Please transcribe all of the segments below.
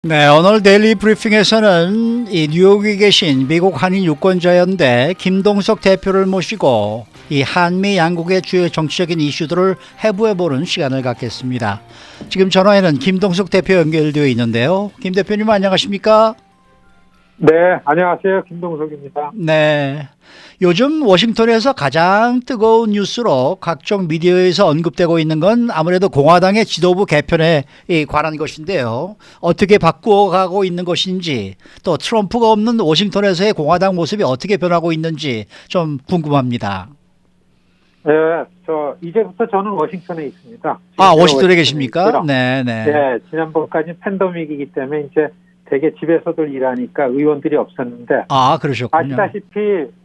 네, 오늘 데일리 브리핑에서는 이 뉴욕에 계신 미국 한인 유권자연대 김동석 대표를 모시고 이 한미 양국의 주요 정치적인 이슈들을 해부해보는 시간을 갖겠습니다. 지금 전화에는 김동석 대표 연결되어 있는데요. 김 대표님 안녕하십니까? 네, 안녕하세요. 김동석입니다. 네. 요즘 워싱턴에서 가장 뜨거운 뉴스로 각종 미디어에서 언급되고 있는 건 아무래도 공화당의 지도부 개편에 관한 것인데요. 어떻게 바꾸어가고 있는 것인지 또 트럼프가 없는 워싱턴에서의 공화당 모습이 어떻게 변하고 있는지 좀 궁금합니다. 네, 이제부터 저는 워싱턴에 있습니다. 아, 워싱턴에 계십니까? 있고요. 네, 네. 네, 지난번까지 팬데믹이기 때문에 이제 되게 집에서들 일하니까 의원들이 없었는데, 아, 그러셨군요. 아시다시피,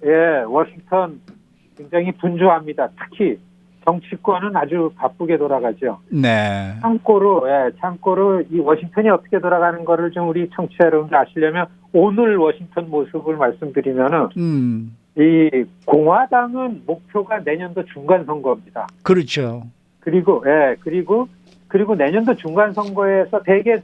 예, 워싱턴 굉장히 분주합니다. 특히 정치권은 아주 바쁘게 돌아가죠. 네. 참고로 이 워싱턴이 어떻게 돌아가는 거를 좀 우리 청취자 여러분들 아시려면 오늘 워싱턴 모습을 말씀드리면은, 이 공화당은 목표가 내년도 중간 선거입니다. 그렇죠. 그리고 내년도 중간 선거에서 대개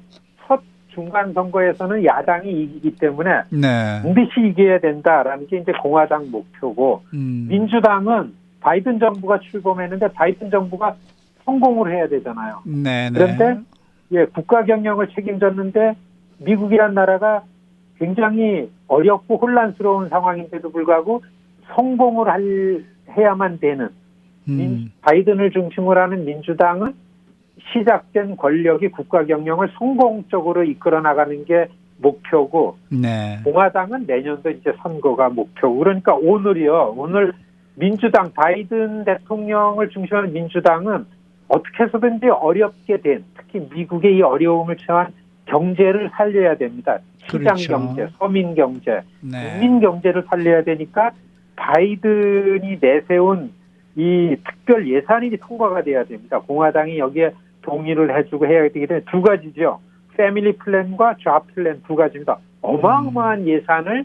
첫 중간 선거에서는 야당이 이기기 때문에 네. 반드시 이겨야 된다라는 게 이제 공화당 목표고, 민주당은 바이든 정부가 출범했는데 바이든 정부가 성공을 해야 되잖아요. 네, 네. 그런데 국가 경영을 책임졌는데 미국이란 나라가 굉장히 어렵고 혼란스러운 상황인데도 불구하고 성공을 해야만 되는 바이든을 중심으로 하는 민주당은 시작된 권력이 국가 경영을 성공적으로 이끌어 나가는 게 목표고, 네. 공화당은 내년도 이제 선거가 목표고, 그러니까 오늘 민주당 바이든 대통령을 중심하는 민주당은 어떻게 해서든지 어렵게 된, 특히 미국의 이 어려움을 처한 경제를 살려야 됩니다. 시장 그렇죠. 경제, 서민 경제, 네. 국민 경제를 살려야 되니까 바이든이 내세운 이 특별 예산이 통과가 돼야 됩니다. 공화당이 여기에 동의를 해주고 해야 되기 때문에 두 가지죠. 패밀리 플랜과 잡 플랜 두 가지입니다. 어마어마한 예산을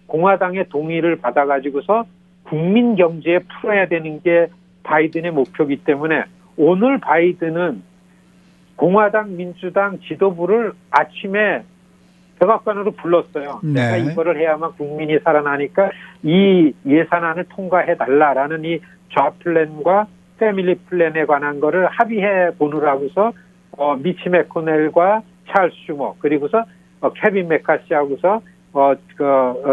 공화당의 동의를 받아가지고서 국민 경제에 풀어야 되는 게 바이든의 목표이기 때문에 오늘 바이든은 공화당, 민주당 지도부를 아침에 백악관으로 불렀어요. 네. 내가 이거를 해야만 국민이 살아나니까 이 예산안을 통과해달라라는 이 잡 플랜과 패밀리 플랜에 관한 거를 합의해 보느라고서 미치 매코넬과 찰스 슈머 그리고서 케빈 메카시하고서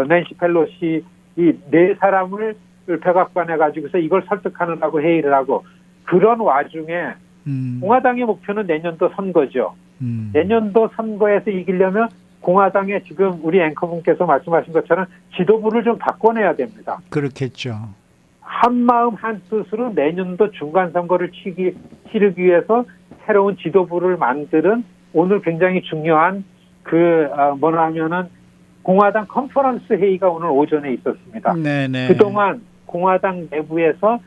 낸시 펠로시 이 네 사람을 백악관에 가지고서 이걸 설득하느라고 회의를 하고, 그런 와중에 공화당의 목표는 내년도 선거죠. 내년도 선거에서 이기려면 공화당의 지금 우리 앵커분께서 말씀하신 것처럼 지도부를 좀 바꿔내야 됩니다. 그렇겠죠. 한마음 한뜻으로 내년도 중간 선거를 치르기 위해서 새로운 지도부를 만드는 오늘 굉장히 중요한 뭐냐면은 공화당 컨퍼런스 회의가 오늘 오전에 있었습니다. 네네. 그동안 공화당 내부에서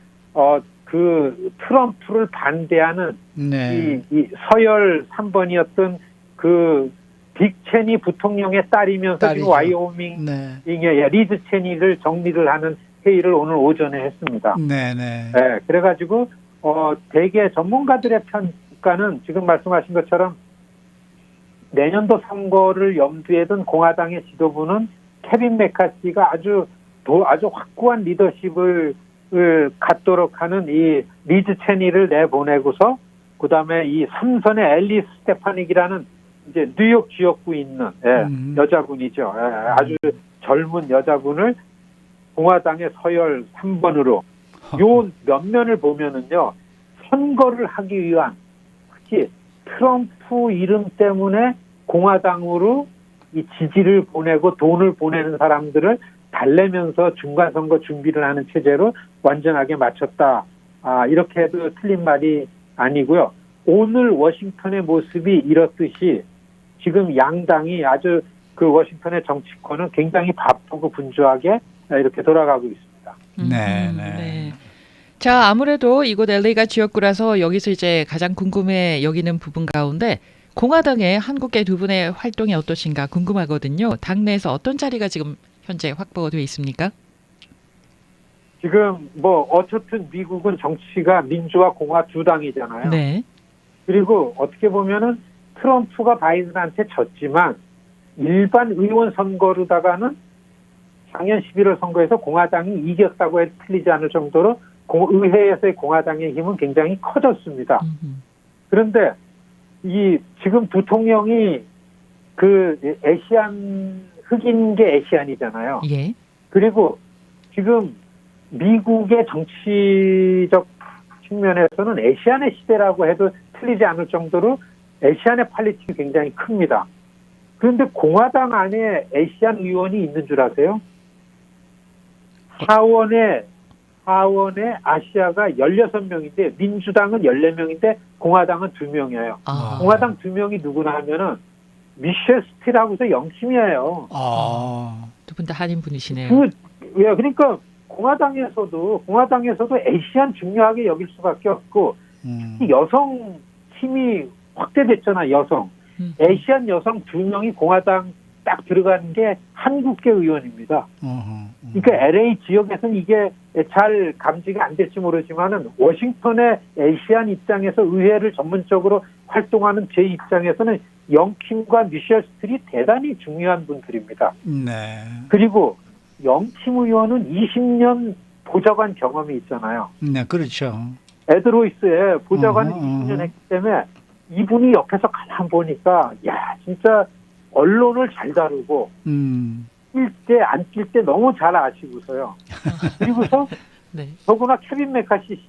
그 트럼프를 반대하는 네. 이 서열 3번이었던 그 딕 체니 부통령의 딸이면서 딸이죠. 지금 와이오밍 네. 리즈 체니를 정리를 하는 회의를 오늘 오전에 했습니다. 네네. 네, 그래가지고 대개 전문가들의 평가는 지금 말씀하신 것처럼 내년도 선거를 염두에 둔 공화당의 지도부는 케빈 메카시가 아주 확고한 리더십을 갖도록 하는 이 리즈 체니를 내보내고서 그다음에 이 삼선의 앨리스 스테파닉이라는 이제 뉴욕 지역구에 있는 여자분이죠. 아주 젊은 여자분을 공화당의 서열 3번으로 요 면면을 보면은요, 선거를 하기 위한, 특히 트럼프 이름 때문에 공화당으로 이 지지를 보내고 돈을 보내는 사람들을 달래면서 중간 선거 준비를 하는 체제로 완전하게 맞췄다. 이렇게 해도 틀린 말이 아니고요. 오늘 워싱턴의 모습이 이렇듯이 지금 양당이 아주 그 워싱턴의 정치권은 굉장히 바쁘고 분주하게 이렇게 돌아가고 있습니다. 네. 네. 자, 아무래도 이곳 LA가 지역구라서 여기서 이제 가장 궁금해 여기는 부분 가운데 공화당의 한국계 두 분의 활동이 어떠신가 궁금하거든요. 당내에서 어떤 자리가 지금 현재 확보가 되어 있습니까? 지금 어쨌든 미국은 정치가 민주와 공화 두 당이잖아요. 네. 그리고 어떻게 보면은 트럼프가 바이든한테 졌지만 일반 의원 선거로다가는 작년 11월 선거에서 공화당이 이겼다고 해도 틀리지 않을 정도로 의회에서의 공화당의 힘은 굉장히 커졌습니다. 그런데 이 지금 부통령이 그 흑인계 애시안이잖아요. 예. 그리고 지금 미국의 정치적 측면에서는 애시안의 시대라고 해도 틀리지 않을 정도로 애시안의 팔리틱이 굉장히 큽니다. 그런데 공화당 안에 애시안 의원이 있는 줄 아세요? 하원에 아시아가 16명인데 민주당은 14명인데 공화당은 2명이에요. 아. 공화당 2명이 누구나 하면은 미셸 스틸하고서 영팀이에요. 두 분 다 한인 분이시네요. 그러니까 공화당에서도 애시안 중요하게 여길 수밖에 없고 여성 팀이 확대됐잖아. 여성. 애시안 여성 2명이 공화당 딱 들어가는 게 한국계 의원입니다. 그러니까 LA 지역에서는 이게 잘 감지가 안 될지 모르지만은 워싱턴의 애시안 입장에서 의회를 전문적으로 활동하는 제 입장에서는 영킴과 미셸 스틸이 대단히 중요한 분들입니다. 네. 그리고 영킴 의원은 20년 보좌관 경험이 있잖아요. 네, 그렇죠. 에드로이스에 보좌관을 20년 했기 때문에 이분이 옆에서 가만 보니까 야 진짜 언론을 잘 다루고 뛸 때 안 뛸 때 너무 잘 아시고서요. 그리고서 네. 더구나 케빈 메카시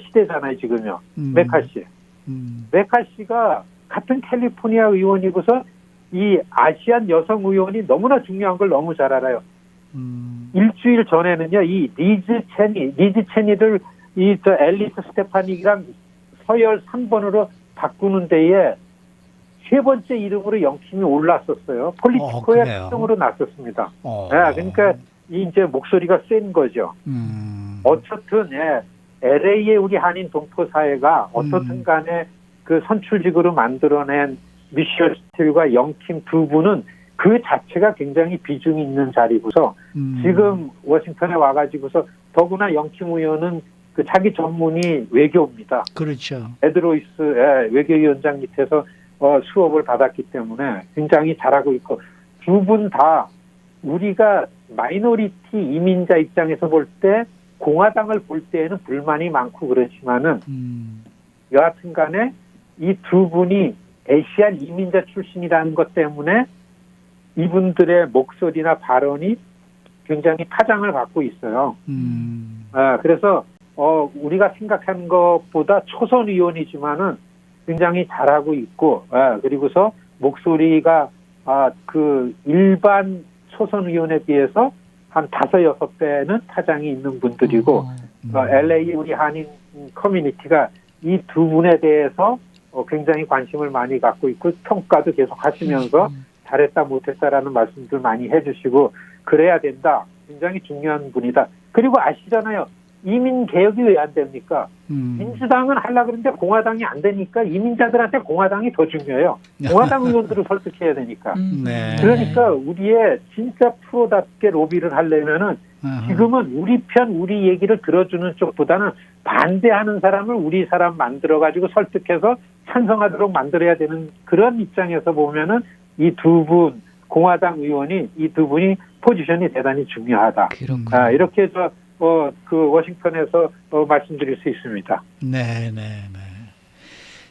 시대잖아요 지금요. 메카시. 메카시가 같은 캘리포니아 의원이고서 이 아시안 여성 의원이 너무나 중요한 걸 너무 잘 알아요. 일주일 전에는요 이 리즈 체니를 앨리스 스테파닉이랑 서열 3번으로 바꾸는 데에 3번째 이름으로 영킴이 올랐었어요. 폴리티코의 특성으로 났었습니다. 네, 그러니까 이제 목소리가 센 거죠. 어쨌든 LA의 우리 한인 동포 사회가 어떻든 간에 그 선출직으로 만들어낸 미셸 스틸과 영킴 2분은 그 자체가 굉장히 비중이 있는 자리고서 지금 워싱턴에 와가지고서 더구나 영킴 의원은 그 자기 전문이 외교입니다. 그렇죠. 에드로이스 외교위원장 밑에서 수업을 받았기 때문에 굉장히 잘하고 있고 두 분 다 우리가 마이너리티 이민자 입장에서 볼 때 공화당을 볼 때에는 불만이 많고 그렇지만은 여하튼 간에 이 두 분이 애시안 이민자 출신이라는 것 때문에 이분들의 목소리나 발언이 굉장히 파장을 받고 있어요. 그래서 우리가 생각하는 것보다 초선 의원이지만은 굉장히 잘하고 있고, 그리고서 목소리가 그 일반 초선 의원에 비해서 한 5-6배는 파장이 있는 분들이고, LA 우리 한인 커뮤니티가 이 두 분에 대해서 굉장히 관심을 많이 갖고 있고 평가도 계속 하시면서 잘했다 못했다라는 말씀들 많이 해주시고 그래야 된다. 굉장히 중요한 분이다. 그리고 아시잖아요. 이민 개혁이 왜 안 됩니까? 민주당은 하려고 그러는데 공화당이 안 되니까 이민자들한테 공화당이 더 중요해요. 공화당 의원들을 설득해야 되니까. 네. 그러니까 우리의 진짜 프로답게 로비를 하려면은 지금은 우리 편, 우리 얘기를 들어주는 쪽보다는 반대하는 사람을 우리 사람 만들어가지고 설득해서 찬성하도록 만들어야 되는 그런 입장에서 보면은 이 두 분, 공화당 의원이 이 두 분이 포지션이 대단히 중요하다. 이렇게 그 워싱턴에서 말씀드릴 수 있습니다. 네.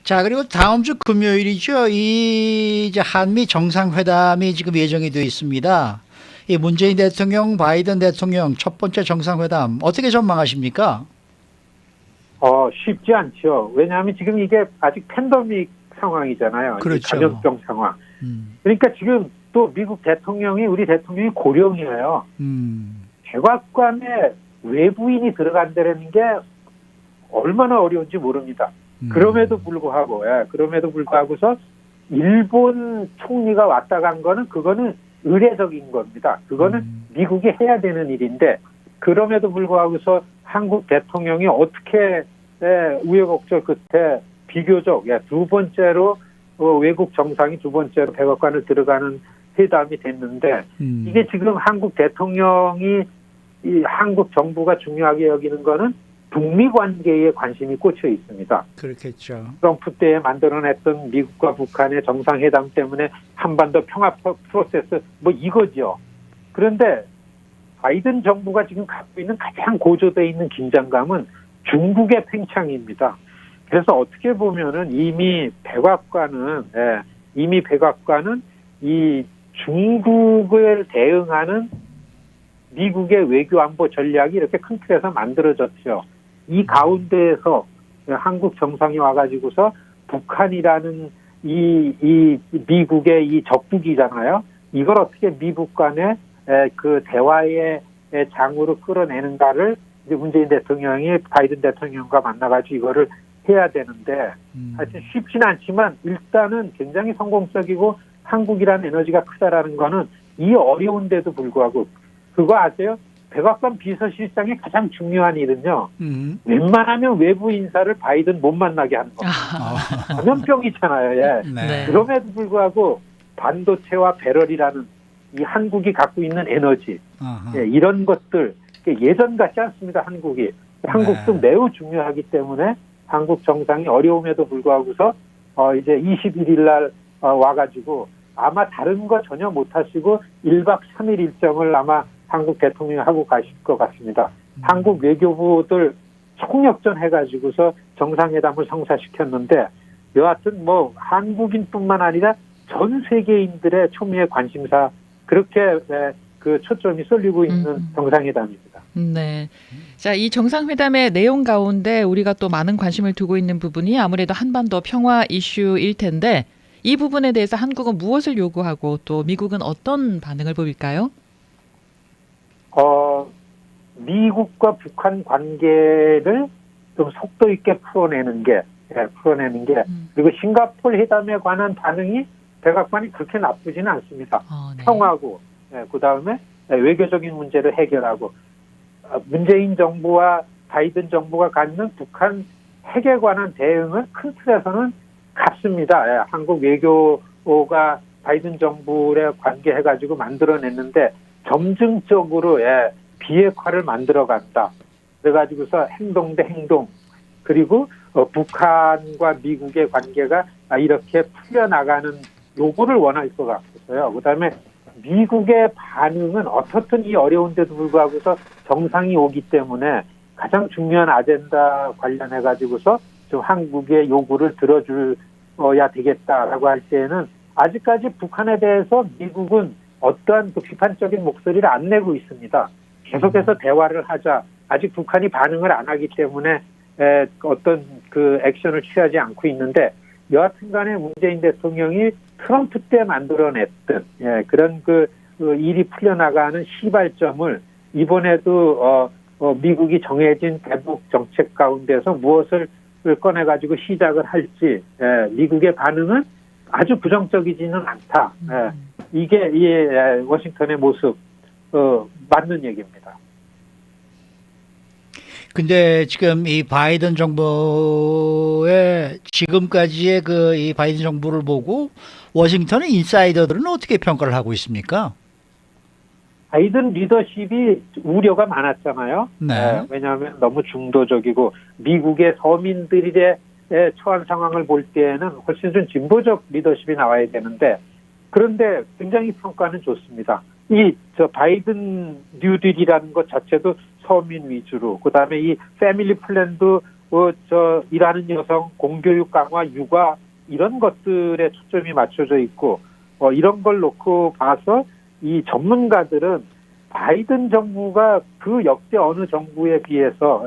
자, 그리고 다음 주 금요일이죠. 이제 한미 정상회담이 지금 예정이 되어 있습니다. 이 문재인 대통령, 바이든 대통령 첫 번째 정상회담 어떻게 전망하십니까? 쉽지 않죠. 왜냐하면 지금 이게 아직 팬데믹 상황이잖아요. 그렇죠. 감염병 상황. 그러니까 지금 또 미국 대통령이 우리 대통령이 고령이에요. 백악관에 외부인이 들어간다는 게 얼마나 어려운지 모릅니다. 그럼에도 불구하고서 일본 총리가 왔다 간 거는 그거는 의례적인 겁니다. 그거는 미국이 해야 되는 일인데 그럼에도 불구하고서 한국 대통령이 어떻게 우여곡절 끝에 비교적 두 번째로 외국 정상이 두 번째로 백악관을 들어가는 회담이 됐는데 이게 지금 한국 대통령이 이 한국 정부가 중요하게 여기는 거는 북미 관계에 관심이 꽂혀 있습니다. 그렇겠죠. 트럼프 때에 만들어냈던 미국과 북한의 정상회담 때문에 한반도 평화 프로세스 뭐 이거죠. 그런데 바이든 정부가 지금 갖고 있는 가장 고조되어 있는 긴장감은 중국의 팽창입니다. 그래서 어떻게 보면은 이미 백악관은 이 중국을 대응하는 미국의 외교 안보 전략이 이렇게 큰 틀에서 만들어졌죠. 이 가운데에서 한국 정상이 와가지고서 북한이라는 이 미국의 이 적국이잖아요. 이걸 어떻게 미국 간의 그 대화의 장으로 끌어내는가를 이제 문재인 대통령이 바이든 대통령과 만나가지고 이거를 해야 되는데 하여튼 쉽지는 않지만 일단은 굉장히 성공적이고 한국이라는 에너지가 크다라는 거는 이 어려운데도 불구하고 그거 아세요? 백악관 비서실장의 가장 중요한 일은요. 웬만하면 외부 인사를 바이든 못 만나게 하는 겁니다. 감염병이잖아요. 예. 네. 그럼에도 불구하고 반도체와 배럴이라는 이 한국이 갖고 있는 에너지 예, 이런 것들 예전 같지 않습니다. 한국도 네. 매우 중요하기 때문에 한국 정상이 어려움에도 불구하고서 이제 21일 날 와가지고 아마 다른 거 전혀 못 하시고 1박 3일 일정을 아마 한국 대통령이 하고 가실 것 같습니다. 한국 외교부들 총력전 해가지고서 정상회담을 성사시켰는데 여하튼 뭐 한국인뿐만 아니라 전 세계인들의 초미의 관심사 그렇게 그 초점이 쏠리고 있는 정상회담입니다. 네. 자, 이 정상회담의 내용 가운데 우리가 또 많은 관심을 두고 있는 부분이 아무래도 한반도 평화 이슈일 텐데 이 부분에 대해서 한국은 무엇을 요구하고 또 미국은 어떤 반응을 보일까요? 미국과 북한 관계를 좀 속도 있게 풀어내는 게 그리고 싱가포르 회담에 관한 반응이 백악관이 그렇게 나쁘지는 않습니다. 네. 평화고 그다음에 외교적인 문제를 해결하고 문재인 정부와 바이든 정부가 갖는 북한 핵에 관한 대응은 큰 틀에서는 같습니다. 한국 외교가 바이든 정부에 관계해가지고 만들어냈는데 점증적으로 비핵화를 만들어간다. 그래가지고서 행동 대 행동 그리고 북한과 미국의 관계가 이렇게 풀려나가는 요구를 원할 것 같고서요. 그다음에 미국의 반응은 어떻든 이 어려운데도 불구하고서 정상이 오기 때문에 가장 중요한 아젠다 관련해가지고서 좀 한국의 요구를 들어줘야 되겠다라고 할 때에는 아직까지 북한에 대해서 미국은 어떠한 그 비판적인 목소리를 안 내고 있습니다. 계속해서 대화를 하자. 아직 북한이 반응을 안 하기 때문에 어떤 그 액션을 취하지 않고 있는데 여하튼 간에 문재인 대통령이 트럼프 때 만들어냈던 그런 그 일이 풀려나가는 시발점을 이번에도 미국이 정해진 대북 정책 가운데서 무엇을 꺼내가지고 시작을 할지 미국의 반응은 아주 부정적이지는 않다. 이게 워싱턴의 모습 맞는 얘기입니다. 근데 지금 이 바이든 정부의 지금까지의 그 이 바이든 정부를 보고 워싱턴의 인사이더들은 어떻게 평가를 하고 있습니까? 바이든 리더십이 우려가 많았잖아요. 네. 왜냐하면 너무 중도적이고 미국의 서민들의 처한 상황을 볼 때에는 훨씬 좀 진보적 리더십이 나와야 되는데 그런데 굉장히 평가는 좋습니다. 바이든 뉴딜이라는 것 자체도 서민 위주로, 그 다음에 이 패밀리 플랜도 일하는 여성, 공교육 강화, 육아 이런 것들에 초점이 맞춰져 있고 이런 걸 놓고 봐서 이 전문가들은 바이든 정부가 그 역대 어느 정부에 비해서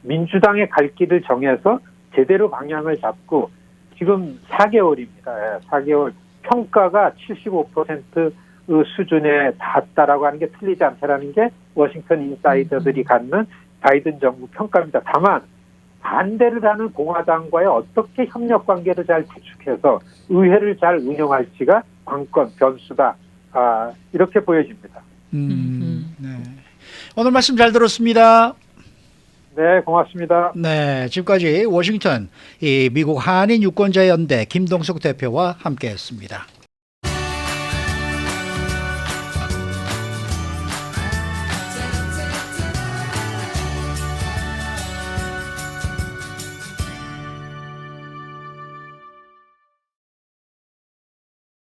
민주당의 갈 길을 정해서 제대로 방향을 잡고 지금 4개월입니다. 4개월 평가가 75% 수준에 닿았다라고 하는 게 틀리지 않다라는 게 워싱턴 인사이더들이 갖는 바이든 정부 평가입니다. 다만 반대를 하는 공화당과의 어떻게 협력 관계를 잘 구축해서 의회를 잘 운영할지가 관건 변수다. 이렇게 보여집니다. 네. 오늘 말씀 잘 들었습니다. 네, 고맙습니다. 네, 지금까지 워싱턴 이 미국 한인 유권자 연대 김동숙 대표와 함께했습니다.